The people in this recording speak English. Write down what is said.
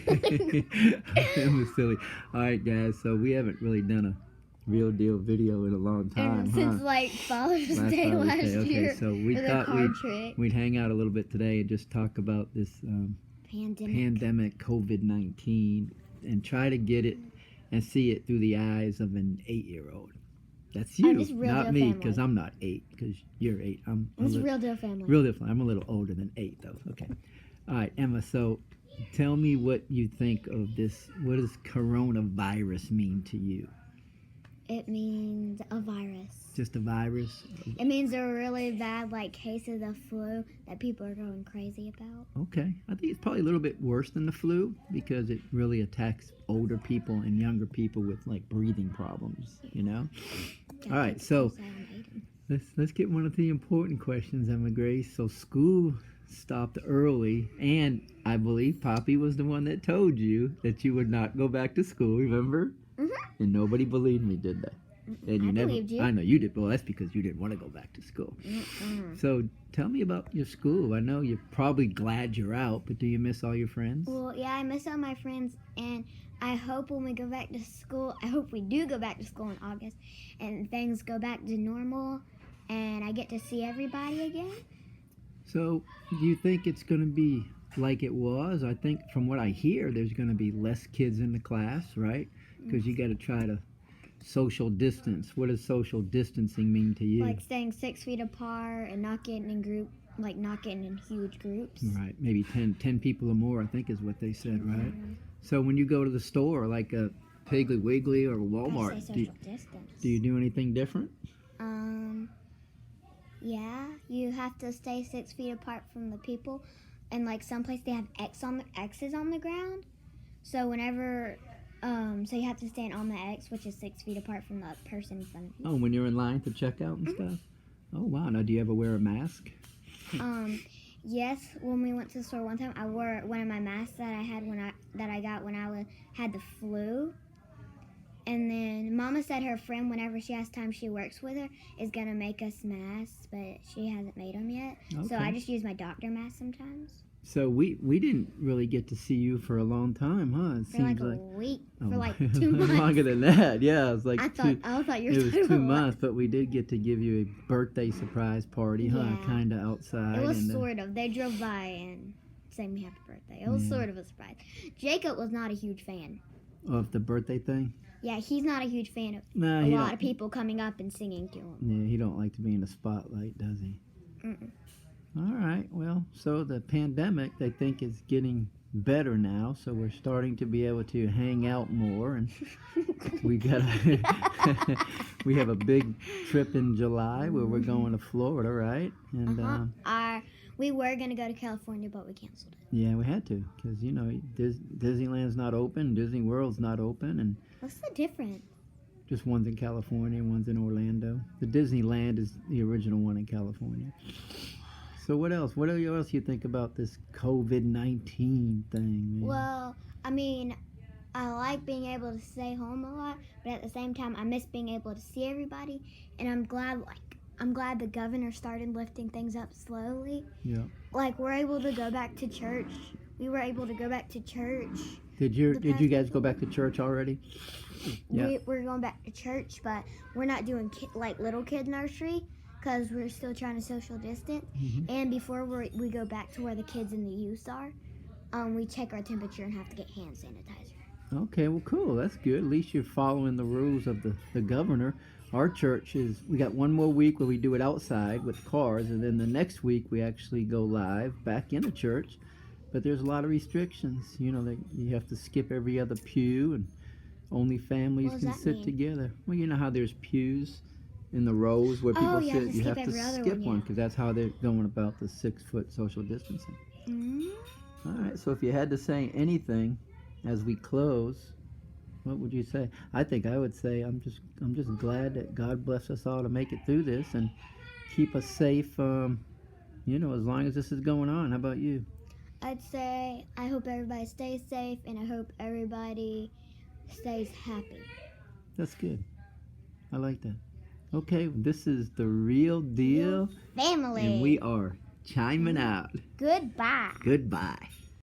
It was silly. All right, guys. So we haven't really done a real deal video in a long time, And since huh? like Father's Day Father's last Day. Okay, year so we with a thought card trick. we'd hang out a little bit today and just talk about this pandemic COVID-19 and try to get it and see it through the eyes of an 8-year-old. That's you, just real not deal me, family. because I'm not 8. Because you're 8. It's real deal family. Real different. I'm a little older than 8, though. Okay. All right, Emma. So, tell me what you think of this. What does coronavirus mean to you? It means a virus. Just a virus? It means a really bad case of the flu that people are going crazy about. Okay. I think it's probably a little bit worse than the flu because it really attacks older people and younger people with breathing problems, you know? All right, so let's get one of the important questions, Emma Grace. So school stopped early, and I believe Poppy was the one that told you that you would not go back to school, remember? Mm-hmm. And nobody believed me, did they? And you never believed you. I know you did. Well, that's because you didn't want to go back to school. So tell me about your school. I know you're probably glad you're out, but do you miss all your friends? Well, yeah, I miss all my friends, and I hope when we go back to school, I hope we do go back to school in August, and things go back to normal, and I get to see everybody again. So do you think it's going to be like it was? I think from what I hear, there's going to be less kids in the class, right? Because you got to try to social distance. What does social distancing mean to you? Like staying 6 feet apart and not getting in not getting in huge groups. Right, maybe 10 people or more, I think is what they said, right? So when you go to the store, like a Piggly Wiggly or Walmart, do you do anything different? Yeah, you have to stay 6 feet apart from the people, and someplace they have X's on the ground. So whenever so you have to stand on the X, which is 6 feet apart from the person in front of you. Oh, when you're in line to check out and stuff? Oh, wow. Now, do you ever wear a mask? Yes. When we went to the store one time, I wore one of my masks that I got when I had the flu. And then Mama said her friend, whenever she has time she works with her, is going to make us masks, but she hasn't made them yet. Okay. So I just use my doctor mask sometimes. So we didn't really get to see you for a long time, huh? It for seems a week, for 2 months. Longer than that, yeah. It was I thought you were It was 2 months, but we did get to give you a birthday surprise party, huh? Yeah. Kind of outside. It was sort of. They drove by and sang me happy birthday. It was sort of a surprise. Jacob was not a huge fan. Of the birthday thing? Yeah, he's not a huge fan of a lot of people coming up and singing to him. Yeah, he don't like to be in the spotlight, does he? Mm-mm. All right. Well, so the pandemic, they think, is getting better now, so we're starting to be able to hang out more, and we have a big trip in July where we're going to Florida, right? And we were gonna go to California, but we canceled it. Yeah, we had to, because Disneyland's not open, Disney World's not open, and what's the difference? Just one's in California, one's in Orlando. The Disneyland is the original one in California. So what else? What else you think about this COVID-19 thing, man? Well, I mean, I like being able to stay home a lot, but at the same time, I miss being able to see everybody. And I'm glad the governor started lifting things up slowly. Yeah. We're able to go back to church. We were able to go back to church. Did you guys go back to church already? Yeah. We're going back to church, but we're not doing little kid nursery, because we're still trying to social distance. Mm-hmm. And before we go back to where the kids and the youth are, we check our temperature and have to get hand sanitizer. Okay, well, cool. That's good. At least you're following the rules of the governor. Our church we got one more week where we do it outside with cars, and then the next week we actually go live back in the church. But there's a lot of restrictions. You have to skip every other pew, and only families can sit together. Well, you know how there's pews in the rows where people sit. You have to skip one, because that's how they're going about the 6-foot social distancing. Mm-hmm. All right, so if you had to say anything as we close, what would you say? I think I would say I'm just glad that God bless us all to make it through this and keep us safe, as long as this is going on. How about you? I'd say I hope everybody stays safe, and I hope everybody stays happy. That's good. I like that. Okay, this is The Real Deal Family. And we are chiming out. Goodbye. Goodbye.